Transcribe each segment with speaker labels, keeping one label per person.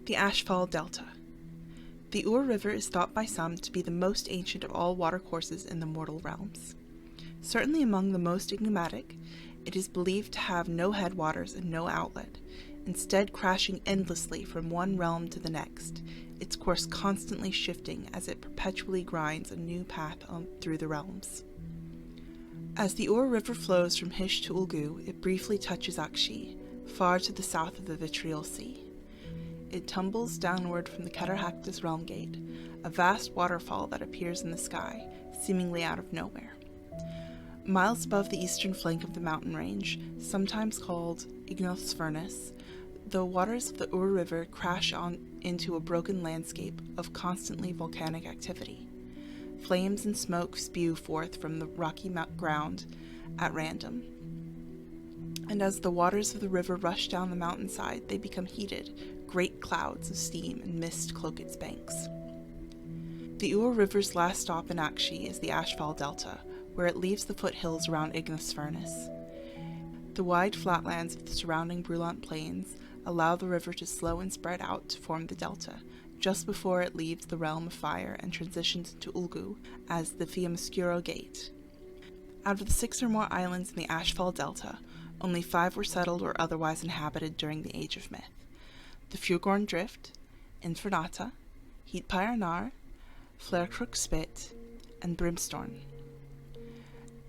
Speaker 1: The Ashfall Delta. The Ur River is thought by some to be the most ancient of all watercourses in the mortal realms. Certainly among the most enigmatic, it is believed to have no headwaters and no outlet, instead crashing endlessly from one realm to the next, its course constantly shifting as it perpetually grinds a new path through the realms. As the Ur River flows from Hish to Ulgu, it briefly touches Akshi, far to the south of the Vitriol Sea. It tumbles downward from the Cataractus realm gate, a vast waterfall that appears in the sky, seemingly out of nowhere. Miles above the eastern flank of the mountain range, sometimes called Ignoth's Furnace, the waters of the Ur River crash on into a broken landscape of constantly volcanic activity. Flames and smoke spew forth from the rocky ground at random. And as the waters of the river rush down the mountainside, they become heated. Great clouds of steam and mist cloak its banks. The Ur River's last stop in Akshi is the Ashfall Delta, where it leaves the foothills around Ignath's Furnace. The wide flatlands of the surrounding Brulant Plains allow the river to slow and spread out to form the delta, just before it leaves the realm of fire and transitions into Ulgu as the Fiumescuro Gate. Out of the 6 or more islands in the Ashfall Delta, only 5 were settled or otherwise inhabited during the Age of Myth: the Fjugorn Drift, Infernata, Heatpyre Flerkruk Spit, and Brimstorn.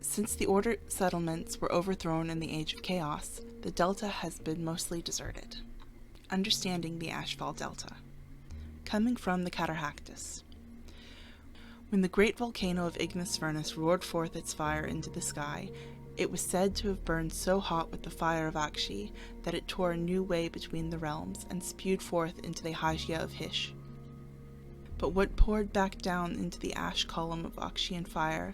Speaker 1: Since the Order settlements were overthrown in the Age of Chaos, the delta has been mostly deserted. Understanding the Ashfall Delta. Coming from the Cataractus. When the great volcano of Ignath's Furnace roared forth its fire into the sky, it was said to have burned so hot with the fire of Akshi that it tore a new way between the realms and spewed forth into the Hygia of Hish. But what poured back down into the ash column of Akshian fire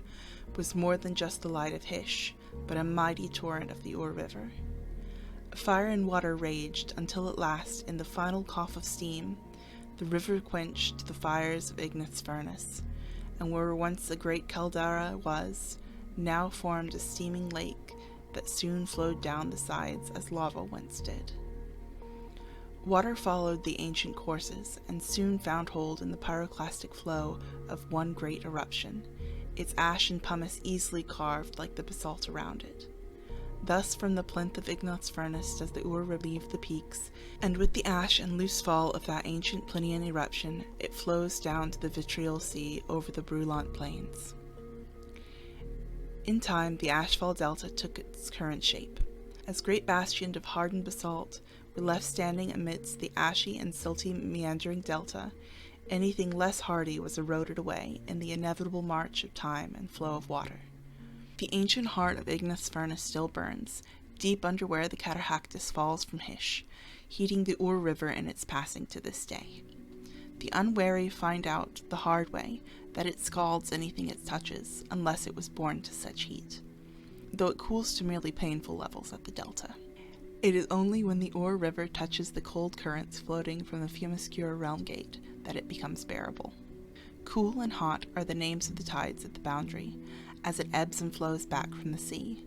Speaker 1: was more than just the light of Hish, but a mighty torrent of the Ur River. Fire and water raged until at last, in the final cough of steam, the river quenched the fires of Ignath's Furnace, and where once a great caldera was, now formed a steaming lake that soon flowed down the sides as lava once did. Water followed the ancient courses and soon found hold in the pyroclastic flow of one great eruption, its ash and pumice easily carved like the basalt around it. Thus from the plinth of Ignath's Furnace does the Ur relieve the peaks, and with the ash and loose fall of that ancient Plinian eruption, it flows down to the Vitriol Sea over the Brulant Plains. In time, the Ashfall Delta took its current shape. As great bastions of hardened basalt were left standing amidst the ashy and silty meandering delta, anything less hardy was eroded away in the inevitable march of time and flow of water. The ancient heart of Ignath's Furnace still burns, deep under where the Cataractus falls from Hish, heating the Ur River in its passing to this day. The unwary find out the hard way that it scalds anything it touches, unless it was born to such heat, though it cools to merely painful levels at the delta. It is only when the Ur River touches the cold currents floating from the Fiumescuro realm gate that it becomes bearable. Cool and hot are the names of the tides at the boundary, as it ebbs and flows back from the sea,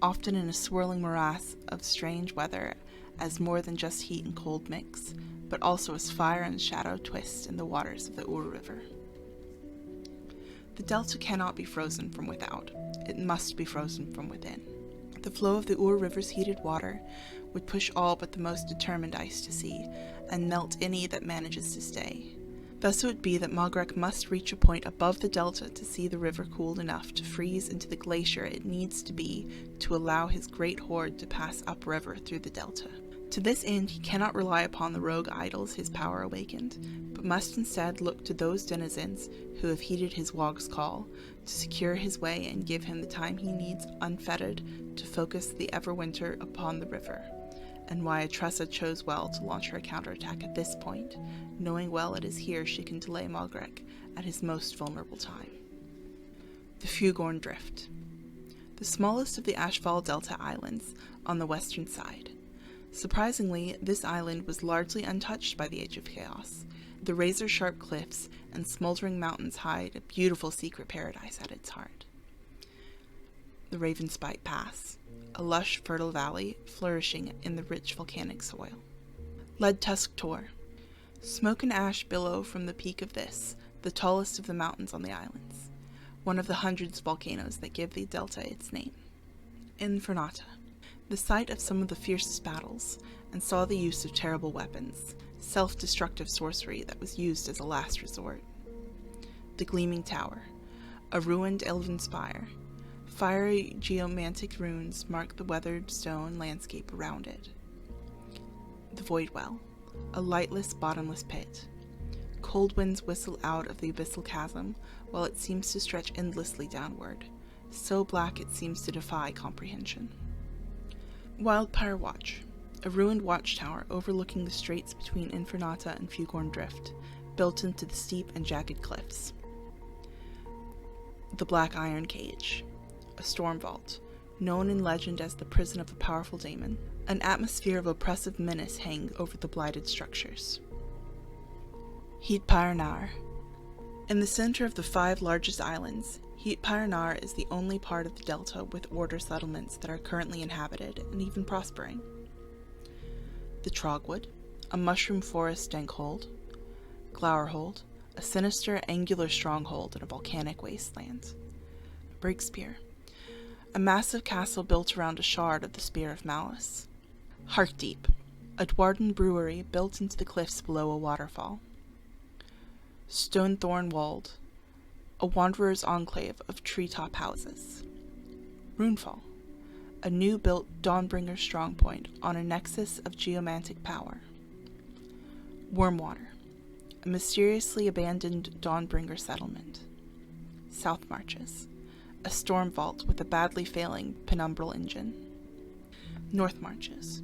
Speaker 1: often in a swirling morass of strange weather, as more than just heat and cold mix, but also as fire and shadow twist in the waters of the Ur River. The delta cannot be frozen from without, it must be frozen from within. The flow of the Ur River's heated water would push all but the most determined ice to sea, and melt any that manages to stay. Thus it would be that Mogrek must reach a point above the delta to see the river cooled enough to freeze into the glacier it needs to be to allow his great horde to pass upriver through the delta. To this end he cannot rely upon the rogue idols his power awakened, but must instead look to those denizens who have heeded his wog's call to secure his way and give him the time he needs unfettered to focus the Everwinter upon the river, and why Atressa chose well to launch her counterattack at this point, knowing well it is here she can delay Mogrek at his most vulnerable time. The Fjugorn Drift. The smallest of the Ashfall Delta islands on the western side. Surprisingly, this island was largely untouched by the Age of Chaos. The razor-sharp cliffs and smoldering mountains hide a beautiful secret paradise at its heart. The Ravenspite Pass, a lush, fertile valley flourishing in the rich volcanic soil. Lead Tusk Tor. Smoke and ash billow from the peak of this, the tallest of the mountains on the islands, one of the hundreds of volcanoes that give the delta its name. Infernata, the site of some of the fiercest battles, and saw the use of terrible weapons, self-destructive sorcery that was used as a last resort. The Gleaming Tower, a ruined elven spire. Fiery geomantic runes mark the weathered stone landscape around it. The Void Well, a lightless, bottomless pit. Cold winds whistle out of the abyssal chasm, while it seems to stretch endlessly downward, so black it seems to defy comprehension. Wildpire Watch, a ruined watchtower overlooking the straits between Infernata and Fugorn Drift, built into the steep and jagged cliffs. The Black Iron Cage, a storm vault, known in legend as the prison of a powerful daemon. An atmosphere of oppressive menace hangs over the blighted structures. Heat-Pyre Nar. In the center of the 5 largest islands, Heat-Pyre Nar is the only part of the delta with order settlements that are currently inhabited and even prospering. The Trogwood, a mushroom forest dankhold. Glowerhold, a sinister, angular stronghold in a volcanic wasteland. Breakspear, a massive castle built around a shard of the Spear of Malice. Harkdeep, a dwarden brewery built into the cliffs below a waterfall. Stonethorn Wold, a wanderer's enclave of treetop houses. Runefall, a new-built Dawnbringer strongpoint on a nexus of geomantic power. Wormwater, a mysteriously abandoned Dawnbringer settlement. South Marches, a storm vault with a badly failing penumbral engine. North Marches,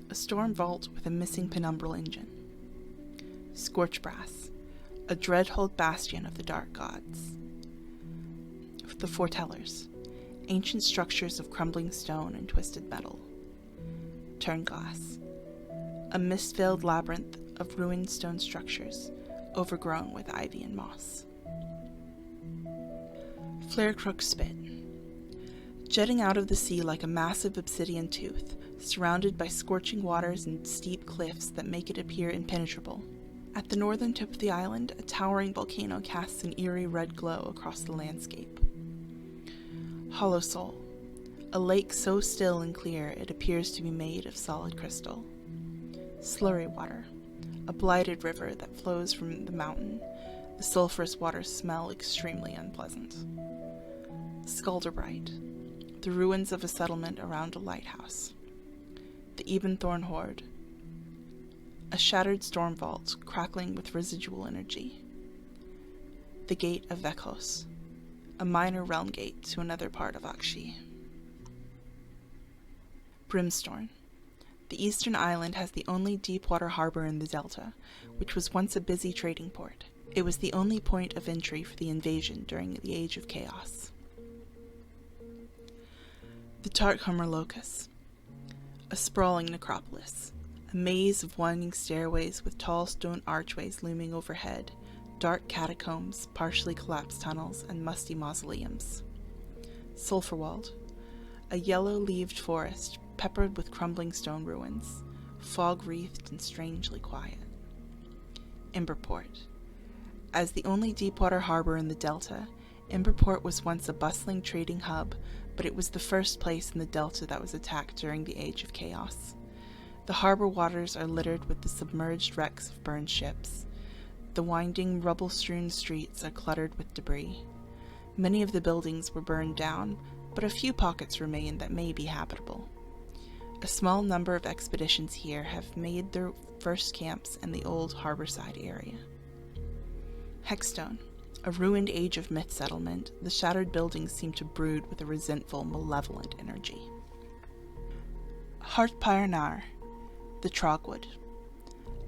Speaker 1: a storm vault with a missing penumbral engine. Scorchbrass, a dreadhold bastion of the dark gods. The Foretellers, ancient structures of crumbling stone and twisted metal. Turnglass, a mist-veiled labyrinth of ruined stone structures, overgrown with ivy and moss. Flarecrook Spit, jutting out of the sea like a massive obsidian tooth, surrounded by scorching waters and steep cliffs that make it appear impenetrable. At the northern tip of the island, a towering volcano casts an eerie red glow across the landscape. Hollow Soul, a lake so still and clear it appears to be made of solid crystal. Slurry Water, a blighted river that flows from the mountain. The sulphurous waters smell extremely unpleasant. Skulderbright, the ruins of a settlement around a lighthouse. The Ebenthorn Hoard, a shattered storm vault crackling with residual energy. The Gate of Vekos, a minor realm gate to another part of Akshi. Brimstone, the eastern island has the only deep-water harbor in the delta, which was once a busy trading port. It was the only point of entry for the invasion during the Age of Chaos. The Tarkhummer Locus, a sprawling necropolis, a maze of winding stairways with tall stone archways looming overhead, dark catacombs, partially collapsed tunnels, and musty mausoleums. Sulphurwald, a yellow-leaved forest peppered with crumbling stone ruins, fog-wreathed and strangely quiet. Emberport, as the only deep-water harbor in the delta, Emberport was once a bustling trading hub, but it was the first place in the delta that was attacked during the Age of Chaos. The harbor waters are littered with the submerged wrecks of burned ships. The winding, rubble-strewn streets are cluttered with debris. Many of the buildings were burned down, but a few pockets remain that may be habitable. A small number of expeditions here have made their first camps in the old harborside area. Hexstone, a ruined Age of Myth settlement, the shattered buildings seem to brood with a resentful, malevolent energy. Heartpyre Nar, the Trogwood,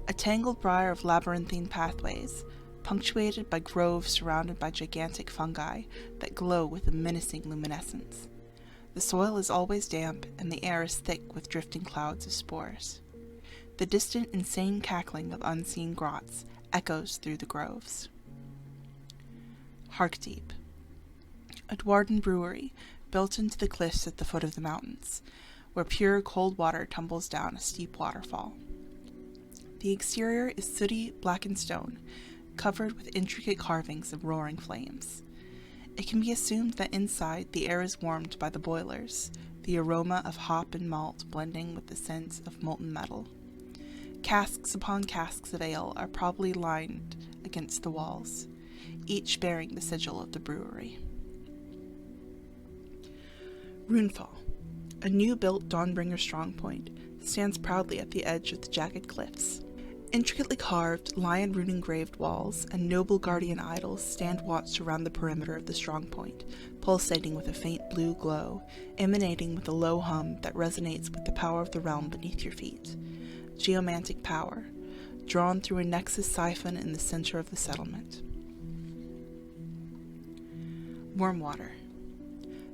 Speaker 1: a tangled briar of labyrinthine pathways, punctuated by groves surrounded by gigantic fungi that glow with a menacing luminescence. The soil is always damp, and the air is thick with drifting clouds of spores. The distant, insane cackling of unseen grots echoes through the groves. Harkdeep, a dwarden brewery built into the cliffs at the foot of the mountains, where pure cold water tumbles down a steep waterfall. The exterior is sooty, blackened stone, covered with intricate carvings of roaring flames. It can be assumed that inside the air is warmed by the boilers, the aroma of hop and malt blending with the scent of molten metal. Casks upon casks of ale are probably lined against the walls, each bearing the sigil of the brewery. Runefall, a new-built Dawnbringer strongpoint, stands proudly at the edge of the jagged cliffs. Intricately carved, lion-rune engraved walls and noble guardian idols stand watch around the perimeter of the strongpoint, pulsating with a faint blue glow, emanating with a low hum that resonates with the power of the realm beneath your feet. Geomantic power, drawn through a nexus siphon in the center of the settlement. Wormwater.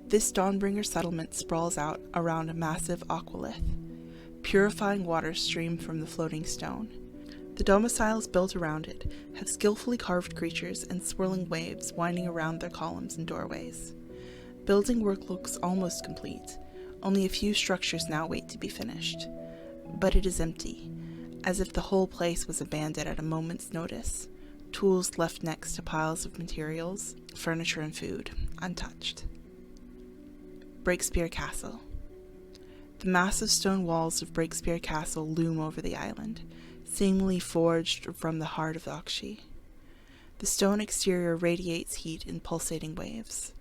Speaker 1: This Dawnbringer settlement sprawls out around a massive aqualith. Purifying waters stream from the floating stone. The domiciles built around it have skillfully carved creatures and swirling waves winding around their columns and doorways. Building work looks almost complete. Only a few structures now wait to be finished. But it is empty, as if the whole place was abandoned at a moment's notice. Tools left next to piles of materials, furniture and food, untouched. Breakspear Castle. The massive stone walls of Breakspear Castle loom over the island, seemingly forged from the heart of Akshi. The stone exterior radiates heat in pulsating waves.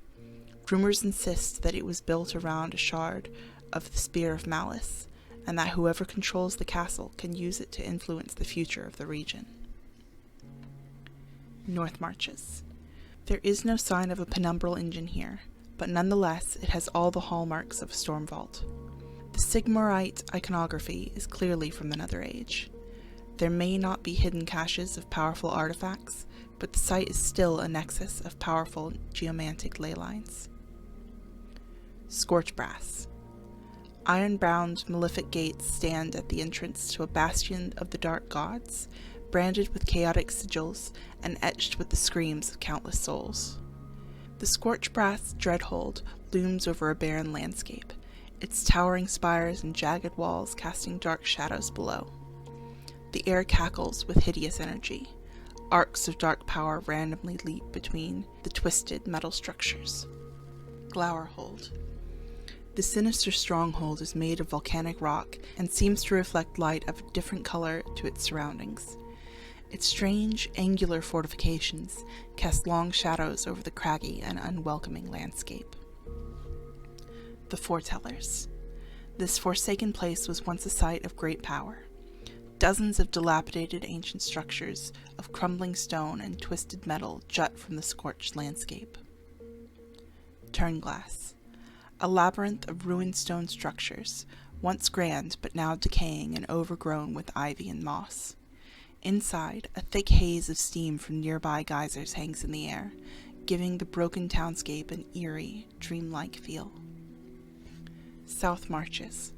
Speaker 1: Rumors insist that it was built around a shard of the Spear of Malice, and that whoever controls the castle can use it to influence the future of the region. North Marches. There is no sign of a penumbral engine here, but nonetheless it has all the hallmarks of a storm vault. The Sigmarite iconography is clearly from another age. There may not be hidden caches of powerful artifacts, but the site is still a nexus of powerful geomantic ley lines. Scorchbrass. Iron-bound malefic gates stand at the entrance to a bastion of the dark gods, branded with chaotic sigils and etched with the screams of countless souls. The Scorchbrass dreadhold looms over a barren landscape, its towering spires and jagged walls casting dark shadows below. The air cackles with hideous energy. Arcs of dark power randomly leap between the twisted metal structures. Glowerhold. The sinister stronghold is made of volcanic rock and seems to reflect light of a different color to its surroundings. Its strange, angular fortifications cast long shadows over the craggy and unwelcoming landscape. The Foretellers. This forsaken place was once a site of great power. Dozens of dilapidated ancient structures of crumbling stone and twisted metal jut from the scorched landscape. Turnglass. A labyrinth of ruined stone structures, once grand but now decaying and overgrown with ivy and moss. Inside, a thick haze of steam from nearby geysers hangs in the air, giving the broken townscape an eerie, dreamlike feel. South Marches.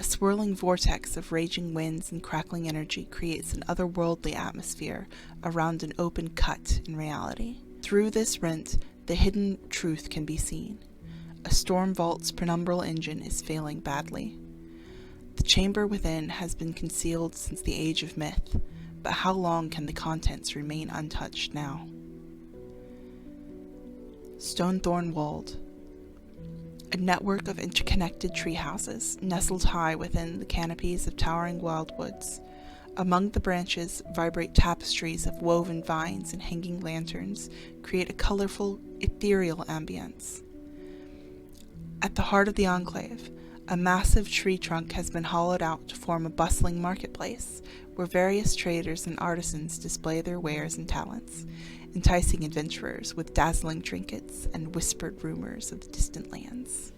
Speaker 1: A swirling vortex of raging winds and crackling energy creates an otherworldly atmosphere around an open cut in reality. Through this rent, the hidden truth can be seen. A storm vault's penumbral engine is failing badly. The chamber within has been concealed since the age of myth, but how long can the contents remain untouched now? Stonethorn Wold. A network of interconnected tree houses, nestled high within the canopies of towering wildwoods. Among the branches vibrate tapestries of woven vines and hanging lanterns, create a colorful, ethereal ambience. At the heart of the enclave, a massive tree trunk has been hollowed out to form a bustling marketplace, where various traders and artisans display their wares and talents, enticing adventurers with dazzling trinkets and whispered rumors of the distant lands.